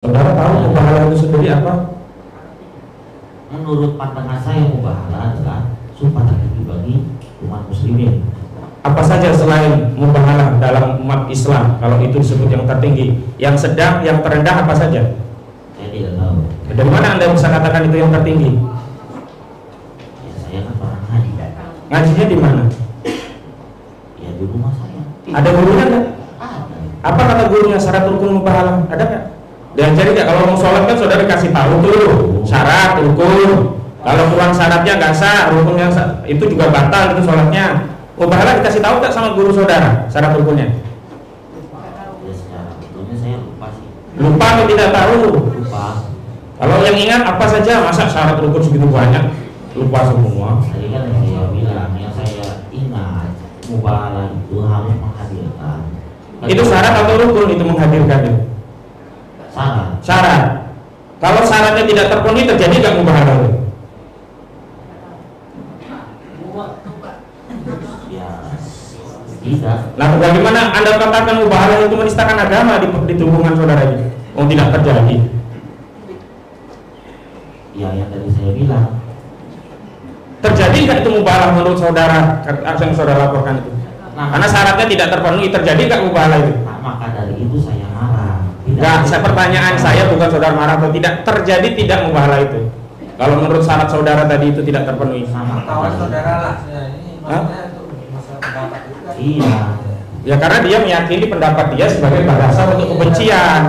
Saudara tahu mubahalah itu sendiri apa? Menurut pandangan saya mubahalah adalah sumpah tertinggi bagi umat muslimin. Apa saja selain mubahalah dalam umat Islam, kalau itu disebut yang tertinggi, yang sedang, yang terendah apa saja? Saya tidak tahu. Dari mana Anda bisa katakan itu yang tertinggi? Ya saya kan orang ngaji. Ngajinya di mana? Ya di rumah saya. Ada gurunya nggak? Ada. Apa kata gurunya syarat rukun mubahalah? Ada nggak? Diajari nggak? Kalau mau sholat kan saudara dikasih tahu tuh syarat rukun. Kalau kurang syaratnya nggak sah, rukunnya itu juga batal itu sholatnya. Mubahalah dikasih tahu nggak sama guru saudara syarat rukunnya? Ya secara betulnya saya lupa sih. Lupa atau tidak tahu? Lupa. Kalau yang ingat apa saja? Masa syarat rukun segitu banyak? Lupa semua. Tadi kan yang saya bilang, yang saya ingat mubahalah itu harus menghadirkan. Itu syarat atau rukun itu menghadirkan itu? Syarat. Syarat. Kalau syaratnya tidak terpenuhi terjadi nggak mubahalah itu? Ya tidak. Nah, bagaimana Anda katakan mubahalah itu menistakan agama di hubungan saudara ini? Oh, tidak terjadi. Ya yang tadi saya bilang. Terjadi nggak itu mubahalah menurut saudara yang saudara laporkan itu? Karena syaratnya tidak terpenuhi, terjadi nggak mubahalah itu? Nah, maka dari itu saya marah. Enggak, pertanyaan saya bukan saudara marah atau tidak, terjadi tidak mubahalah itu. Kalau menurut syarat saudara tadi itu tidak terpenuhi. Sama Kawan saudara lah, ini maksudnya itu masalah pendapat itu kan. Iya. Ya karena dia meyakini pendapat dia sebagai bahasa untuk kebencian.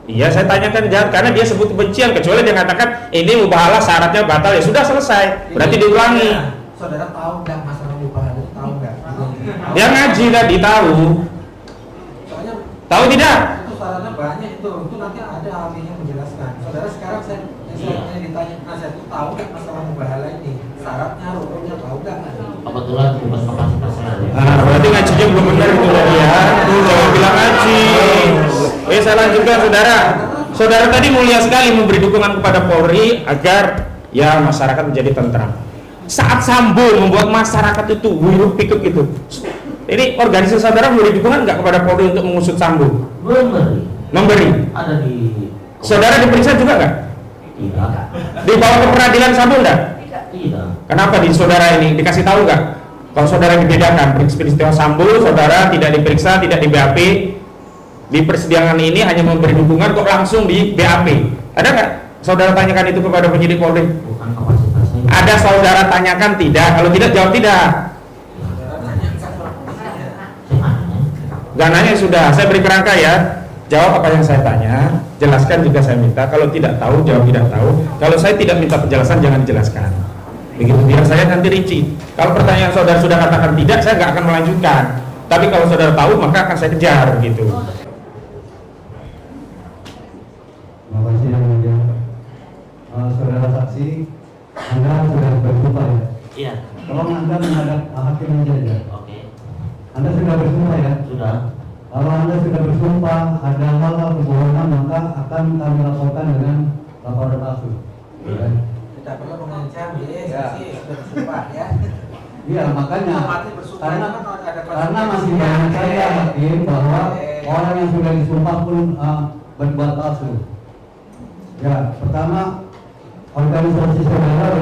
Iya, saya tanyakan jangan karena dia sebut kebencian, kecuali dia mengatakan ini mubahalah syaratnya batal, ya sudah selesai. Berarti diulangi. Saudara tahu nggak masalah mubahalah itu, tahu nggak? Dia ngaji tadi tahu. Soalnya Tahu tidak? itu syaratnya banyak itu nanti ada ahlinya menjelaskan. Saudara sekarang saya ditanya penasihat itu tahu nggak masalah mubahalah ini? Syaratnya, rukunnya tahu nggak? Kebetulan bukan kapasitas saya. Nah, berarti ngajinya belum benar itu tadi ya. Jangan bilang ngaji. Saya lanjutkan saudara. Saudara tadi mulia sekali memberi dukungan kepada Polri agar ya masyarakat menjadi tentram. Saat Sambo membuat masyarakat itu hiruk pikuk itu, ini organisasi saudara memberi dukungan nggak kepada Polri untuk mengusut Sambo? Memberi. Ada di. Saudara diperiksa juga nggak? Tidak. Dibawa ke peradilan Sambo nggak? Tidak. Kenapa di saudara ini dikasih tahu nggak? Kalau saudara dibedakan peristiwa Sambo, saudara tidak diperiksa, tidak di BAP. Di persidangan ini hanya memberi dukungan kok langsung di BAP. Ada nggak? Saudara tanyakan itu kepada penyidik Polri? Bukan kapasitas saya. Ada saudara tanyakan tidak? Kalau tidak jawab tidak. Gak nanya sudah, saya beri kerangka ya. Jawab apa yang saya tanya, jelaskan juga saya minta. Kalau tidak tahu, jawab tidak tahu. Kalau saya tidak minta penjelasan, jangan dijelaskan. Begitu biar saya nanti rinci. Kalau pertanyaan saudara sudah katakan tidak, saya nggak akan melanjutkan. Tapi kalau saudara tahu, maka akan saya kejar gitu. Terima kasih yang mulia. Saudara saksi, Anda sudah bersumpah ya? Iya. Tolong Anda menghadap hakim menjadi. Oke. Anda sudah bersumpah ya? Sudah. Kalau Anda sudah bersumpah ada hal-hal kebohongan, maka akan kami laporkan dengan laporan palsu. Ya. Tidak perlu mengancam, saksi sudah bersumpah ya. Iya, makanya Mati bersumpah karena kan ada karena masih banyak saya yakin bahwa orang yang sudah disumpah pun berbuat palsu. Ya, pertama organisasi saudara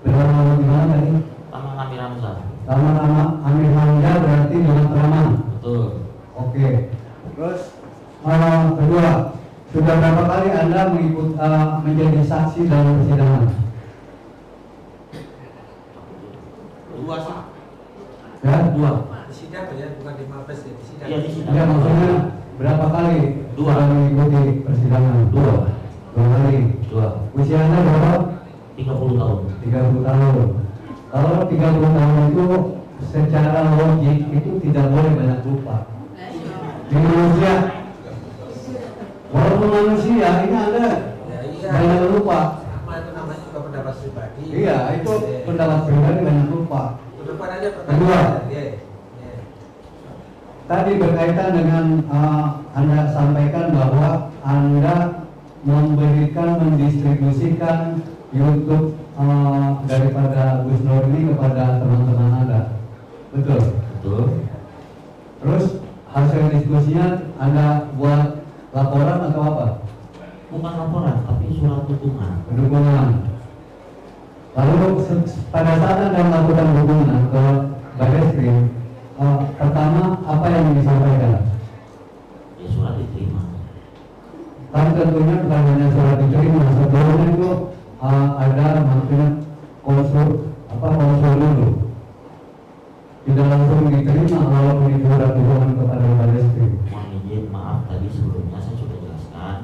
bernama gimana tadi? Taman Amir Hamzah. Nama-nama Amir Hamzah berarti dengan Traman. Betul. Oke. Terus kedua, sudah berapa kali Anda menjadi saksi dalam persidangan? Dua sih. Ya, Dua. Di sidang ya, bukan di Mabes ya, di sidang. Iya di sini. ya maksudnya berapa kali Dua. sudah mengikuti persidangan? Dua. Dua kali. Dua. Usia Anda berapa? 30 tahun. 30 tahun. Kalau 30 tahun itu secara logik itu tidak boleh banyak lupa. Di manusia, walaupun manusia ini Anda banyak lupa. Sama itu namanya juga pendapat pribadi. Iya, itu pendapat pribadi banyak lupa. Depan aja Kedua. Ya. Tadi berkaitan dengan Anda sampaikan bahwa Anda mendistribusikan YouTube daripada Gus Nur ini kepada teman-teman Anda. Betul? Betul. Terus hasil diskusinya Anda buat laporan atau apa? Bukan laporan, tapi surat dukungan. Dukungan. Lalu pada saat Anda melakukan dukungan ke Barreskrim, pertama apa yang disampaikan? Ya surat diterima. Kan tentunya bukan hanya surat diterima, sebelumnya itu ada maksudnya konsul dulu. Tidak langsung diterima walaupun itu surat dukungan kepada Barreskrim. Mohon izin, maaf tadi sebelumnya saya sudah jelaskan.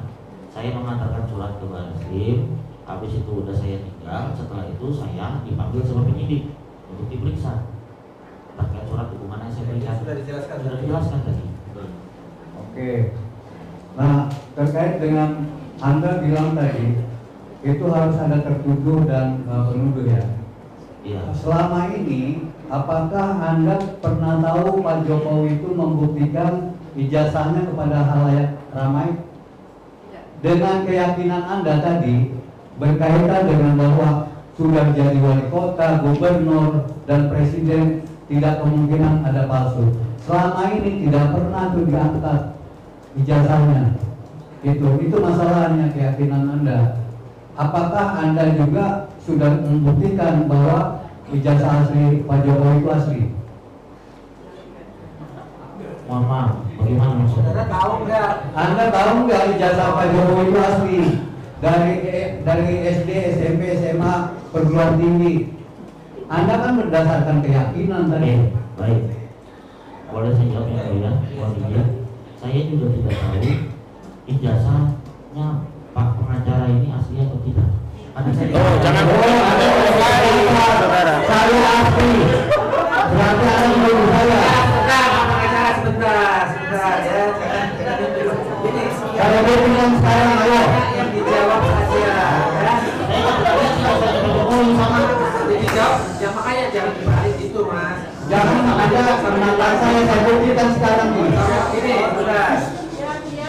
Saya mengantarkan surat ke Barreskrim, habis itu udah saya tinggal. Setelah itu saya dipanggil sama penyidik untuk diperiksa terkait surat dukungan yang saya berikan. Sudah dijelaskan. Sudah dijelaskan tadi. Oke. Nah, terkait dengan Anda bilang tadi itu harus ada tertuduh dan penuduh ya. Iya. Selama ini apakah Anda pernah tahu Pak Jokowi itu membuktikan ijazahnya kepada halayak ramai? Dengan keyakinan Anda tadi berkaitan dengan bahwa sudah jadi wali kota, gubernur, dan presiden, tidak kemungkinan ada palsu. Selama ini tidak pernah tuh diangkat ijazahnya. Itu masalahnya keyakinan Anda. Apakah Anda juga sudah membuktikan bahwa ijazah asli Pak Jokowi itu asli? Mohon maaf, bagaimana maksudnya? Saudara tahu nggak? Anda tahu nggak ijazah Pak Jokowi itu asli? Dari SD, SMP, SMA, perguruan tinggi. Anda kan berdasarkan keyakinan tadi. Baik. Boleh saya jawab ya, ya? Mohon izin. Saya juga tidak tahu ijazahnya Pak pengacara ini asli atau tidak. Karena saya Jangan Anda saudara. Saya asli. Berarti Anda menurut saya. Sebentar ya. Ini Kalau dia bilang sekarang ayo. yang dijawab saja ya. Dijawab, ya makanya jangan dibalik itu mas. Jangan Anda menantang saya buktikan sekarang ini. Ini sudah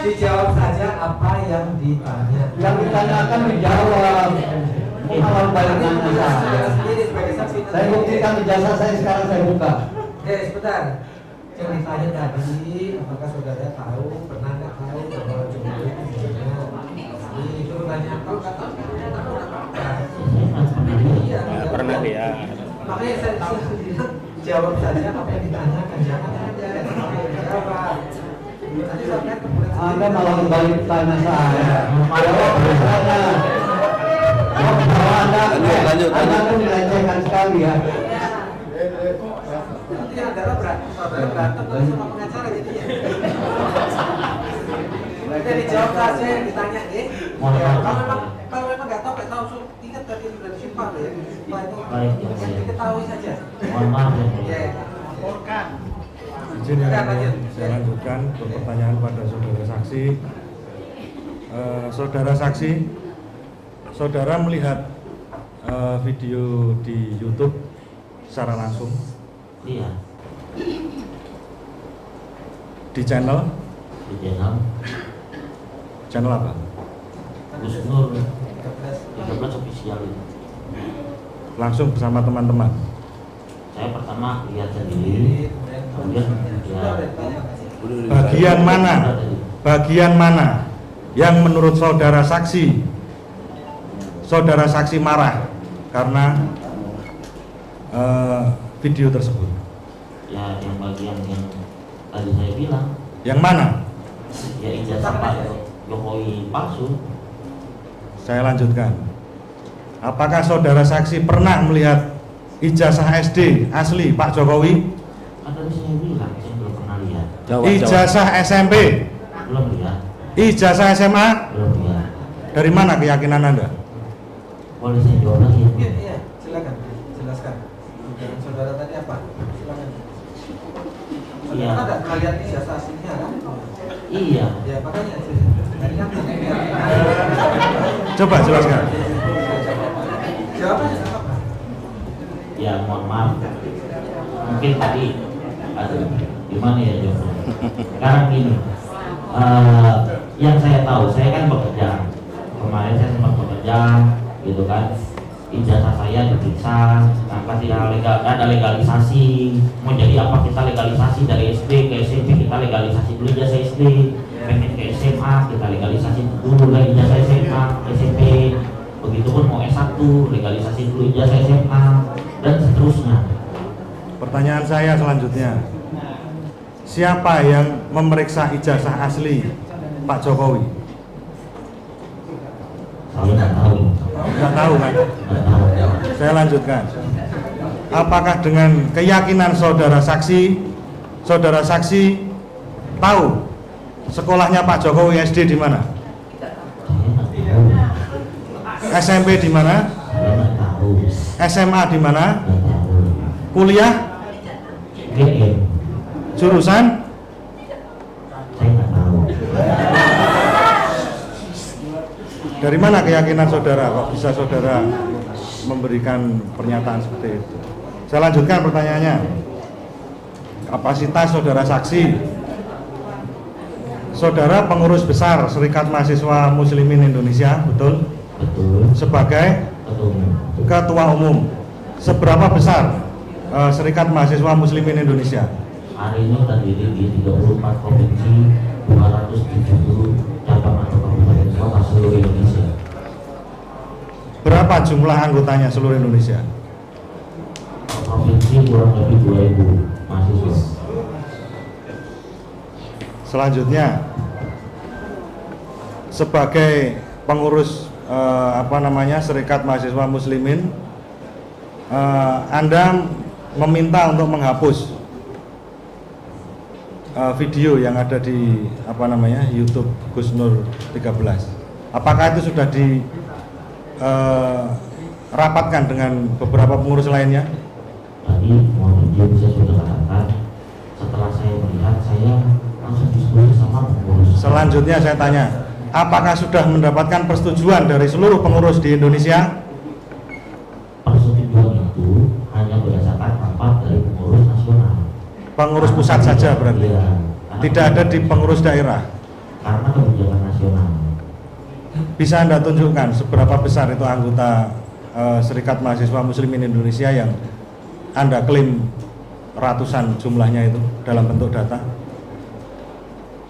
dijawab saja apa yang ditanya. Yang ditanyakan dijawab. Kalau balik nanya saya. Sendiri sebagai saksi. Saya buktikan ijazah saya sekarang saya buka. Sebentar. Yang ditanya tadi, apakah saudara tahu, pernah nggak tahu bahwa Jokowi itu sebenarnya asli? Itu pertanyaan. Kalau nggak tahu, iya. Pernah dia. Makanya saya bilang jawab saja apa yang ditanyakan, jangan aja jawab. Nanti sampai kemudian Anda malah kembali tanya saya. Jawab saya. Lanjut. Anda tuh melecehkan sekali ya. nanti saudara berantem terus sama pengacara jadinya. Udah dijawab saja yang ditanya ya. Kalau memang nggak tahu suruh ingat tadi sudah disumpah ya. Sumpah itu yang diketahui saja. mohon maaf ya. Ya. Laporkan. Izin ya, saya lanjutkan untuk pertanyaan pada saudara saksi. Saudara saksi, saudara melihat video di YouTube secara langsung Iya. di channel apa? Gus Nur 13 official itu. Langsung bersama teman-teman. Saya pertama lihat sendiri, kemudian ya Bagian mana yang menurut saudara saksi marah karena video tersebut? Ya yang bagian yang tadi saya bilang. Yang mana? Ya ijazah Pak Jokowi palsu. Saya lanjutkan. Apakah saudara saksi pernah melihat ijazah SD asli Pak Jokowi? Kan tadi saya bilang saya belum pernah lihat. Ijazah SMP? Belum lihat. Ijazah SMA? Belum lihat. Dari mana keyakinan Anda? Boleh saya jawab lagi? Iya, silakan jelaskan. Dengan saudara tadi apa? Silakan. Iya. Saudara nggak pernah lihat ijazah aslinya kan? Iya. Ya makanya tadi kan Coba jelaskan. jawabannya apa? Ya mohon maaf. Mungkin tadi aduh, gimana ya Joko? Sekarang gini. Yang saya tahu, saya kan bekerja. Kemarin saya sempat bekerja, gitu kan. Ijazah saya diperiksa, maka tidak ada legalisasi. Mau jadi apa kita legalisasi dari SD ke SMP, kita legalisasi dulu ijazah SD. pengen ke SMA, kita legalisasi dulu lah ijazah SMA, SMP. Begitupun mau S1, legalisasi dulu ijazah SMA, dan seterusnya. Pertanyaan saya selanjutnya, siapa yang memeriksa ijazah asli Pak Jokowi? Saya nggak tahu. Nggak tahu kan? Nggak tahu. Saya lanjutkan. Apakah dengan keyakinan saudara saksi tahu sekolahnya Pak Jokowi SD di mana? Saya nggak tahu. SMP di mana? Saya nggak tahu. SMA di mana? Nggak tahu. Kuliah? GM. Jurusan? Saya nggak tahu. Dari mana keyakinan saudara? Kok bisa saudara memberikan pernyataan seperti itu? Saya lanjutkan pertanyaannya. Kapasitas saudara saksi. Saudara pengurus besar Serikat Mahasiswa Muslimin Indonesia, betul? Betul. Sebagai Betul. ketua umum. Seberapa besar Serikat Mahasiswa Muslimin Indonesia? Hari ini terdiri di 34 provinsi, 270 cabang atau kabupaten kota seluruh Indonesia. Berapa jumlah anggotanya seluruh Indonesia? Provinsi kurang lebih 2.000 mahasiswa. Selanjutnya, sebagai pengurus Serikat Mahasiswa Muslimin, Anda meminta untuk menghapus video yang ada di YouTube Gus Nur 13. Apakah itu sudah dirapatkan dengan beberapa pengurus lainnya? Tadi mohon izin saya sudah katakan, setelah saya melihat saya langsung diskusi sama pengurus. Selanjutnya saya tanya, apakah sudah mendapatkan persetujuan dari seluruh pengurus di Indonesia? Persetujuan itu hanya berdasarkan rapat dari pengurus nasional. Pengurus pusat saja berarti? Iya, Tidak ada di pengurus daerah? karena kebijakan nasional. Bisa Anda tunjukkan seberapa besar itu anggota Serikat Mahasiswa Muslimin Indonesia yang Anda klaim ratusan jumlahnya itu dalam bentuk data?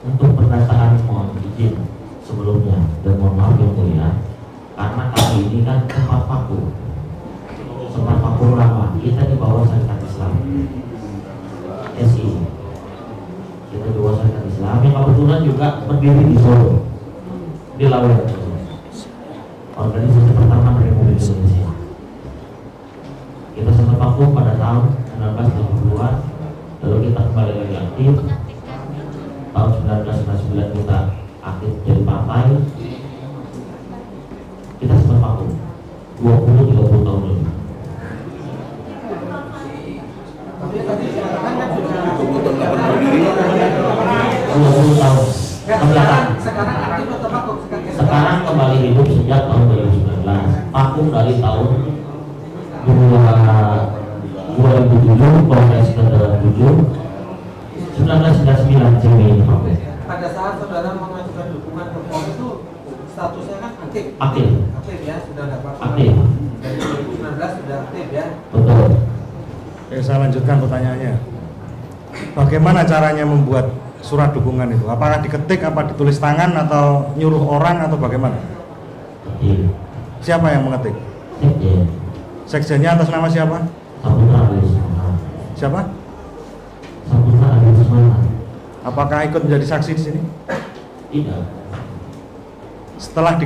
Untuk pendataan mohon izin sebelumnya dan mohon maaf yang mulia, karena kami ini kan sempat vakum lama. Kita di bawah Serikat Islam SI, kita di bawah Serikat Islam yang kebetulan juga berdiri di Solo, di Lawen, organisasi pertama Republik Indonesia. Kita sempat vakum pada tahun 1970-an, lalu kita kembali lagi aktif. Tahun 1999 kita aktif jadi partai. Kita sempat vakum 20-30 tahun lebih. Tapi tadi dikatakan kan sudah 20 tahun kebelakang. sekarang aktif atau vakum? Sekarang kembali hidup sejak tahun 2019. Vakum dari tahun 2007, Kongres ke-7, 1999 Juni ini vakum. Pada saat saudara mengajukan dukungan ke POM itu statusnya kan aktif. Aktif. Aktif ya, sudah dapat. Aktif. Dari 2019 sudah aktif ya. Betul. Oke, saya lanjutkan pertanyaannya. Bagaimana caranya membuat surat dukungan itu? Apakah diketik, apa ditulis tangan, atau nyuruh orang, atau bagaimana? Aktif. Siapa yang mengetik? Sekjen. Sekjennya atas nama siapa? Saputra Alismana. Siapa? Saputra Alismana. Apakah ikut menjadi saksi di sini? Tidak. Setelah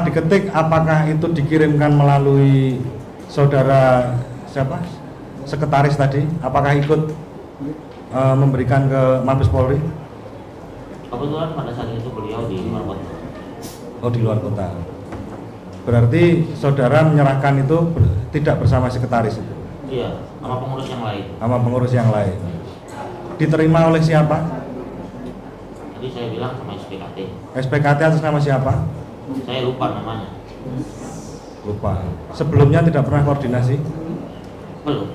diketik, apakah itu dikirimkan melalui saudara siapa? Sekretaris tadi? Apakah ikut memberikan ke Mabes Polri? Kebetulan pada saat itu beliau di luar kota. Oh, di luar kota. Berarti saudara menyerahkan itu tidak bersama sekretaris itu? Iya, sama pengurus yang lain. Sama pengurus yang lain. Diterima oleh siapa? Tadi saya bilang sama SPKT. SPKT atas nama siapa? Saya lupa namanya. Lupa. Sebelumnya tidak pernah koordinasi? Belum.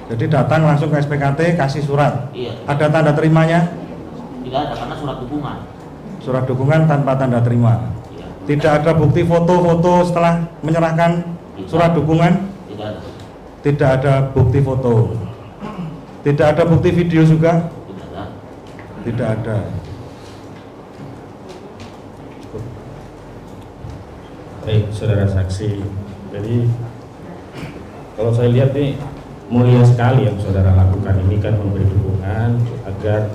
Jadi datang langsung ke SPKT, kasih surat. Iya. Ada tanda terimanya? Tidak ada karena surat dukungan. Surat dukungan tanpa tanda terima. Iya. Tidak ada bukti foto-foto setelah menyerahkan surat dukungan? Tidak ada. Tidak ada bukti foto. Tidak ada bukti video juga? Tidak ada. Tidak ada. Baik, saudara saksi. Jadi kalau saya lihat nih mulia sekali yang saudara lakukan ini kan, memberi dukungan agar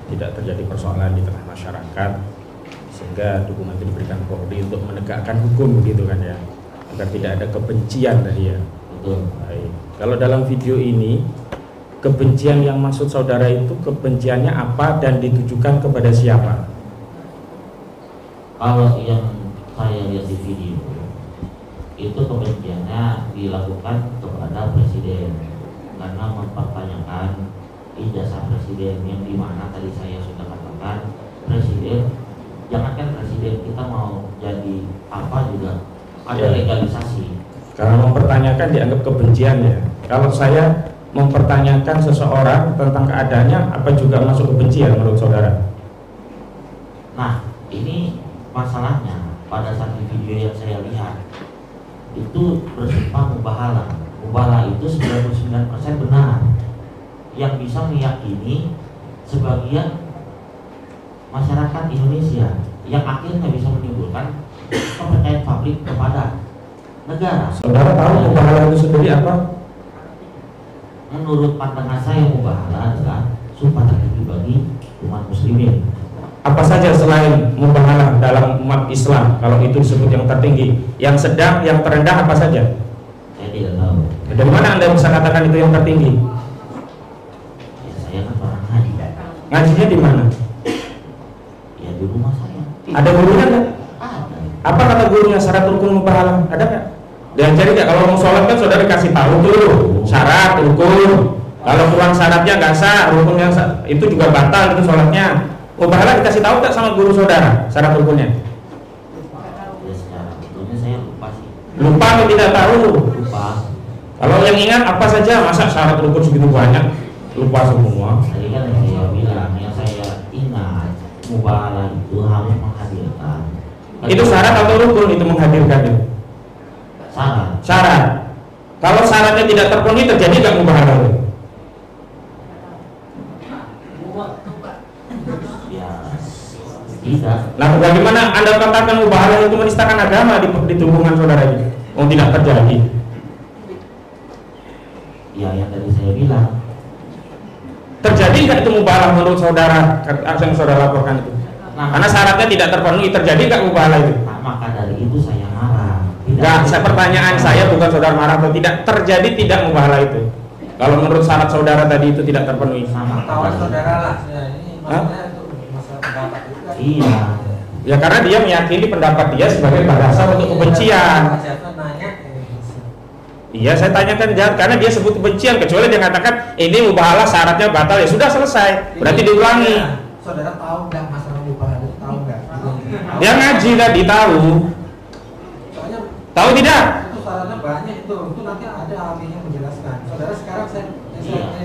tidak terjadi persoalan di tengah masyarakat, sehingga dukungan itu diberikan Polri untuk menegakkan hukum begitu kan ya, agar tidak ada kebencian tadi ya. Betul. Baik. Kalau dalam video ini kebencian yang maksud saudara itu kebenciannya apa dan ditujukan kepada siapa? Kalau yang saya lihat di video itu kebenciannya dilakukan kepada presiden karena mempertanyakan ijazah presiden, yang dimana tadi saya sudah katakan presiden, jangankan presiden, kita mau jadi apa juga ada legalisasi. Kalau mempertanyakan dianggap kebencian ya. Kalau saya mempertanyakan seseorang tentang keadaannya, apa juga masuk kebencian menurut saudara? Nah, ini masalahnya pada saat di video yang saya lihat itu bersifat mubahalah. Mubahalah itu 99% benar, yang bisa meyakini sebagian masyarakat Indonesia, yang akhirnya bisa menimbulkan kepercayaan publik kepada negara. Saudara tahu mubahalah itu sendiri apa? Menurut pandangan saya, mubahalah adalah sumpah tertinggi bagi umat muslimin. Apa saja selain mubahalah dalam umat Islam, kalau itu disebut yang tertinggi? Yang sedang, yang terendah apa saja? Saya tidak tahu. Dari mana Anda bisa katakan itu yang tertinggi? Ya, saya kan orang ngaji. Ngajinya di mana? Ya di rumah saya. Ada gurunya nggak? Ada. Apa kata gurunya syarat rukun mubahalah? Ada nggak? Diajari nggak? Kalau mau sholat kan saudara kasih tahu tuh syarat rukun. Kalau kurang syaratnya nggak sah, rukunnya itu juga batal itu sholatnya. Mubahalah dikasih tahu nggak sama guru saudara syarat rukunnya? Ya secara betulnya saya lupa sih. Lupa atau tidak tahu? Lupa. Kalau yang ingat apa saja, masa syarat rukun segitu banyak lupa semua? Tadi kan saya bilang, yang saya ingat mubahalah itu harus menghadirkan. Itu syarat atau rukun itu menghadirkan itu? Syarat. Syarat. Kalau syaratnya tidak terpenuhi terjadi nggak mubahalah itu? Ya tidak. Nah, bagaimana Anda katakan mubahalah itu menistakan agama di lingkungan saudara ini? Oh, tidak terjadi. Ya yang tadi saya bilang. Terjadi nggak itu mubahalah menurut saudara yang saudara laporkan itu? Nah, Karena syaratnya tidak terpenuhi, terjadi nggak mubahalah itu? nah, maka dari itu saya marah. Enggak, pertanyaan saya bukan saudara marah atau tidak, terjadi tidak mubahalah itu. Kalau menurut syarat saudara tadi itu tidak terpenuhi. Sama Kawan tadi. saudara lah, ya, ini maksudnya itu masalah pendapat itu kan. Iya. Ya karena dia meyakini pendapat dia sebagai balasan untuk kebencian. Siapa nanya? Iya, saya tanyakan jangan, karena dia sebut kebencian, kecuali dia mengatakan ini mubahalah syaratnya batal, ya sudah selesai. Berarti diulangi. Saudara tahu nggak masalah mubahalah itu, tahu nggak? Dia ngaji tadi tahu. Soalnya Tahu tidak? itu syaratnya banyak itu nanti ada ahlinya menjelaskan. Saudara sekarang saya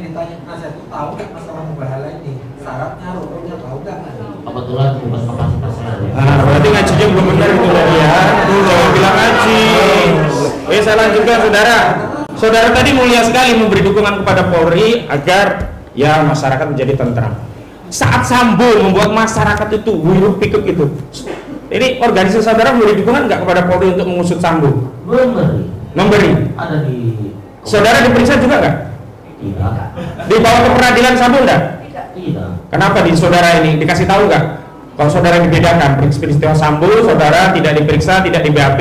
ditanya, saya itu tahu nggak masalah mubahalah ini? Syaratnya, rukunnya tahu nggak? Kebetulan bukan kapasitas saya. Nah, berarti ngajinya belum benar itu tadi ya. Jangan bilang ngaji. Saya lanjutkan saudara. Saudara tadi mulia sekali memberi dukungan kepada Polri agar ya masyarakat menjadi tentram. Saat Sambo membuat masyarakat itu hiruk pikuk itu, ini organisasi saudara memberi dukungan nggak kepada Polri untuk mengusut Sambo? Memberi. Ada di. Saudara diperiksa juga nggak? Tidak. Dibawa ke peradilan Sambo nggak? Tidak. Kenapa di saudara ini dikasih tahu nggak? Kalau saudara dibedakan peristiwa Sambo, saudara tidak diperiksa, tidak di BAP.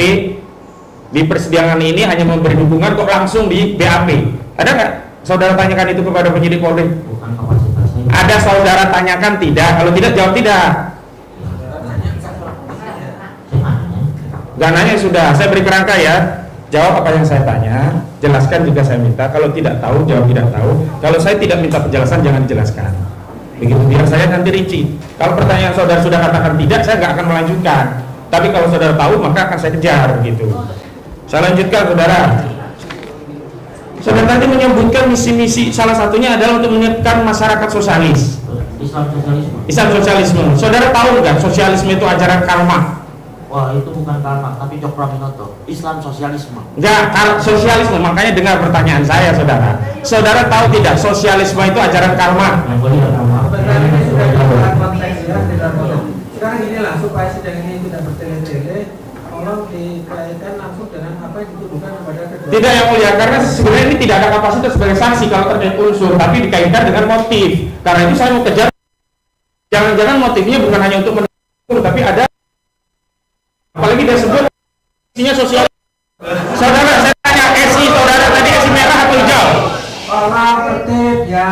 Di persidangan ini hanya memberi dukungan kok langsung di BAP. Ada nggak? Saudara tanyakan itu kepada penyidik Polri? Bukan kapasitas saya. Ada saudara tanyakan tidak? Kalau tidak jawab tidak. Gak nanya sudah. Saya beri kerangka ya. Jawab apa yang saya tanya. Jelaskan juga saya minta. Kalau tidak tahu jawab tidak tahu. Kalau saya tidak minta penjelasan jangan dijelaskan. Begitu biar saya nanti rinci. Kalau pertanyaan saudara sudah katakan tidak, saya nggak akan melanjutkan. Tapi kalau saudara tahu maka akan saya kejar gitu. Saya lanjutkan saudara. Saudara tadi menyebutkan misi-misi salah satunya adalah untuk menyiapkan masyarakat sosialis. Islam sosialisme. Islam sosialisme. Saudara tahu nggak sosialisme itu ajaran Karl Marx? Wah itu bukan Karl Marx tapi Cokroaminoto. Islam sosialisme. Enggak, sosialisme. Makanya dengar pertanyaan saya saudara. Saudara tahu tidak sosialisme itu ajaran Karl Marx? Yang boleh Karl Marx. tidak dalam konteks ya, tidak konteks. Sekarang inilah supaya sidang ini tidak bertele-tele, tolong dikaitkan langsung dengan apa yang dituduhkan kepada kedua. Tidak yang mulia, karena sebenarnya ini tidak ada kapasitas sebagai saksi kalau terkait unsur, tapi dikaitkan dengan motif. Karena itu saya mau kejar, jangan-jangan motifnya bukan hanya untuk mendukung, tapi ada, apalagi dia sebut isinya sosial. Saudara, saya tanya SI saudara tadi SI merah atau hijau? Tolong tertib ya.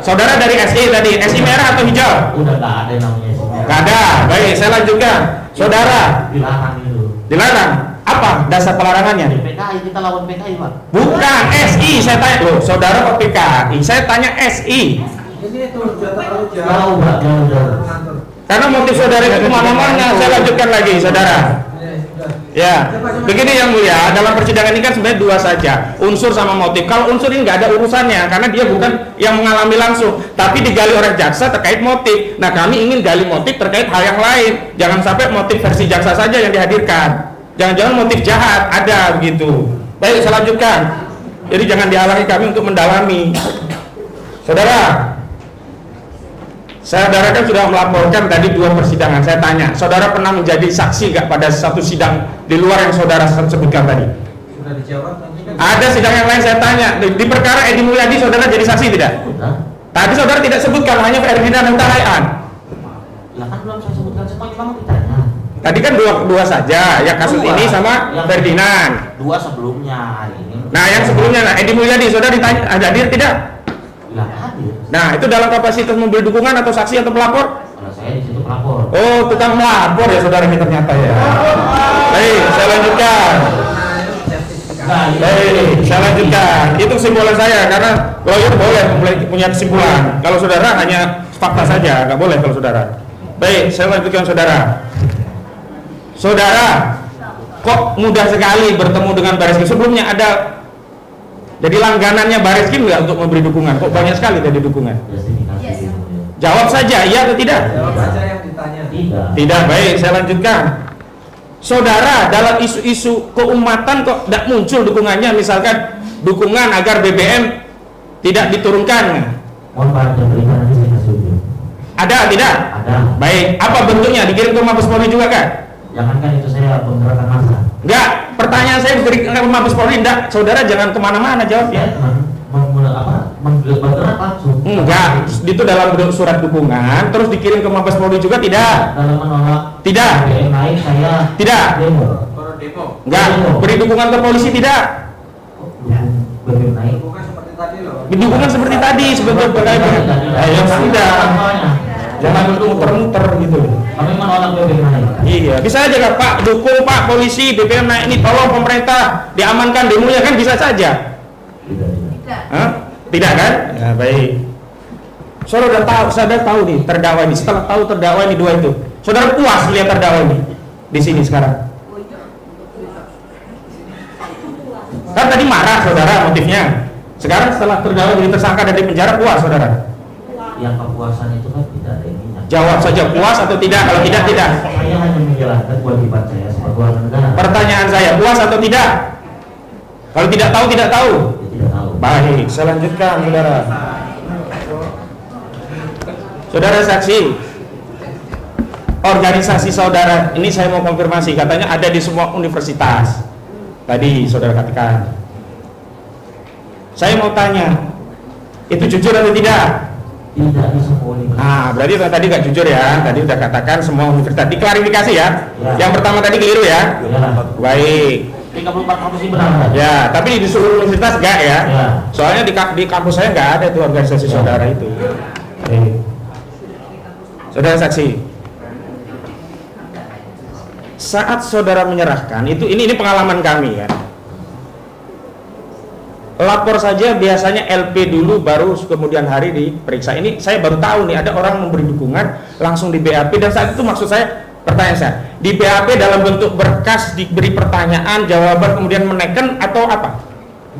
Saudara dari SI tadi SI merah atau hijau? Udah nggak ada namanya sih. Nggak ada. Baik, saya lanjutkan. Saudara, Dilarang itu. dilarang. Apa dasar pelarangannya? Di PKI kita lawan PKI Pak. Bukan SI, saya tanya loh. Saudara kok PKI? Saya tanya SI. Ini itu sudah terlalu Jauh jauh. Pak, jauh. Mengatur. Karena motif saudara itu kemana-mana. Saya lanjutkan lagi, saudara. Ya, begini yang mulia, dalam persidangan ini kan sebenarnya dua saja, unsur sama motif. Kalau unsur ini nggak ada urusannya, karena dia bukan yang mengalami langsung, tapi digali oleh jaksa terkait motif. Nah, kami ingin gali motif terkait hal yang lain. Jangan sampai motif versi jaksa saja yang dihadirkan. Jangan-jangan motif jahat ada begitu. Baik, saya lanjutkan. Jadi jangan dihalangi kami untuk mendalami. Saudara kan sudah melaporkan tadi 2 persidangan. Saya tanya, saudara pernah menjadi saksi nggak pada satu sidang di luar yang saudara sebutkan tadi? Sudah dijawab nanti kan. Ada sidang yang lain saya tanya, di perkara Edi Mulyadi saudara jadi saksi tidak? Udah. Tadi saudara tidak sebutkan, hanya Ferdinand dan Tahaian. Lah kan belum saya sebutkan semuanya, kamu ditanya. Tadi kan dua saja, ya kasus Dua. ini sama Yang Ferdinand. 2 sebelumnya ini. Nah, yang sebelumnya, Edi Mulyadi saudara ditanya, hadir tidak? Lah hadir. Nah, itu dalam kapasitas memberi dukungan atau saksi atau pelapor? Kalau saya di situ pelapor. Oh, tukang melapor ya saudara ini ternyata ya. Baik, saya lanjutkan. Nah, Baik, saya lanjutkan. Itu kesimpulan saya, karena lawyer boleh punya kesimpulan. Kalau saudara hanya fakta saja, nggak boleh kalau saudara. Baik, saya lanjutkan saudara. Saudara, kok mudah sekali bertemu dengan Baris Krim? Sebelumnya ada jadi langganannya Baris Krim nggak untuk memberi dukungan? Kok banyak sekali tadi dukungan? justifikasi gitu. Jawab saja, iya atau tidak? Jawab saja yang ditanya. Tidak. Tidak. Baik, saya lanjutkan. Saudara, dalam isu-isu keumatan kok tidak muncul dukungannya, misalkan dukungan agar BBM tidak diturunkan? Mohon Pak, yang berikan nanti saya kasih unjuk. Ada tidak? Ada. Baik, apa bentuknya? Dikirim ke Mabes Polri juga kan? Jangankan itu saya pemberatan massa. Enggak, pertanyaan saya diberikan ke Mabes Polri, enggak. Saudara jangan kemana-mana jawabnya. Bergerak langsung. Enggak, itu dalam bentuk surat dukungan, terus dikirim ke Mabes Polri juga tidak? Dalam menolak Tidak. BBM naik saya Tidak. demo. Koran demo. Enggak, beri dukungan ke polisi tidak? BBM naik. Bukan seperti tadi loh. Dukungan seperti tadi, sebetulnya berkait dengan ya sudah. Jangan muter-muter gitu. Kami menolak BBM naik. Iya, bisa aja kan Pak, dukung Pak polisi BBM naik ini, tolong pemerintah diamankan demonya, kan bisa saja. Tidak. Hah? Tidak kan? Ya, baik. Saudara tahu nih terdakwa ini. Setelah tahu terdakwa ini 2 itu, saudara puas lihat terdakwa ini di sini sekarang? Kan tadi marah saudara motifnya. Sekarang setelah terdakwa jadi tersangka dan di penjara, puas saudara? Yang kepuasan itu kan tidak ada ininya. Jawab saja puas atau tidak. Kalau tidak, tidak. Saya hanya menjalankan kewajiban saya sebagai warga negara. Pertanyaan saya, puas atau tidak? Kalau tidak tahu, tidak tahu. Saya tidak tahu. Baik, saya lanjutkan saudara. Saudara saksi, organisasi saudara ini saya mau konfirmasi, katanya ada di semua universitas. Tadi saudara katakan. Saya mau tanya, itu jujur atau tidak? Tidak di semua universitas. Nah, berarti tadi nggak jujur ya. Tadi udah katakan semua universitas. Diklarifikasi ya. Ya. Yang pertama tadi keliru ya. Ya. Baik. 34 kampus ini benar. Ya, tapi di seluruh universitas enggak ya. Ya. Soalnya di kampus saya nggak ada tuh organisasi Ya. saudara itu. Baik. Saudara saksi, saat saudara menyerahkan itu, ini pengalaman kami ya. Lapor saja biasanya LP dulu, baru kemudian hari diperiksa. Ini saya baru tahu nih ada orang memberi dukungan langsung di BAP, dan saat itu maksud saya, pertanyaan saya, di BAP dalam bentuk berkas diberi pertanyaan, jawaban, kemudian meneken atau apa?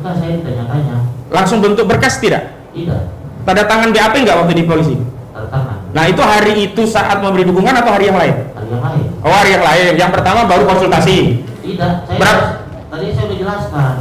Enggak, saya ditanya-tanya. Langsung bentuk berkas tidak? Tidak. Tanda tangan BAP nggak waktu di polisi? Tanda tangan. Nah itu hari itu saat memberi dukungan atau hari yang lain? Ada yang lain. Oh, hari yang lain. Yang pertama baru konsultasi. Tidak. Saya Berapa? tadi saya udah jelaskan.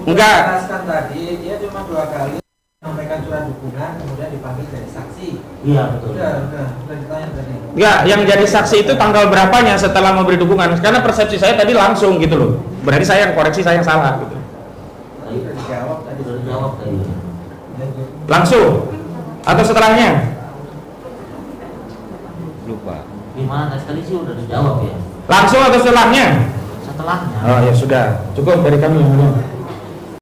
Enggak. Jelaskan tadi dia cuma 2 kali Sampaikan surat dukungan, kemudian dipanggil jadi saksi. Iya betul. Udah ditanya tadi. Enggak, yang jadi saksi itu tanggal berapanya setelah memberi dukungan? Karena persepsi saya tadi langsung gitu loh. Berarti saya yang koreksi, saya yang salah gitu. Tadi Udah dijawab tadi. sudah dijawab tadi. Langsung atau setelahnya? Lupa. Gimana tadi sih udah dijawab ya. Langsung atau setelahnya? Setelahnya. Oh ya sudah, cukup dari kami yang mulia.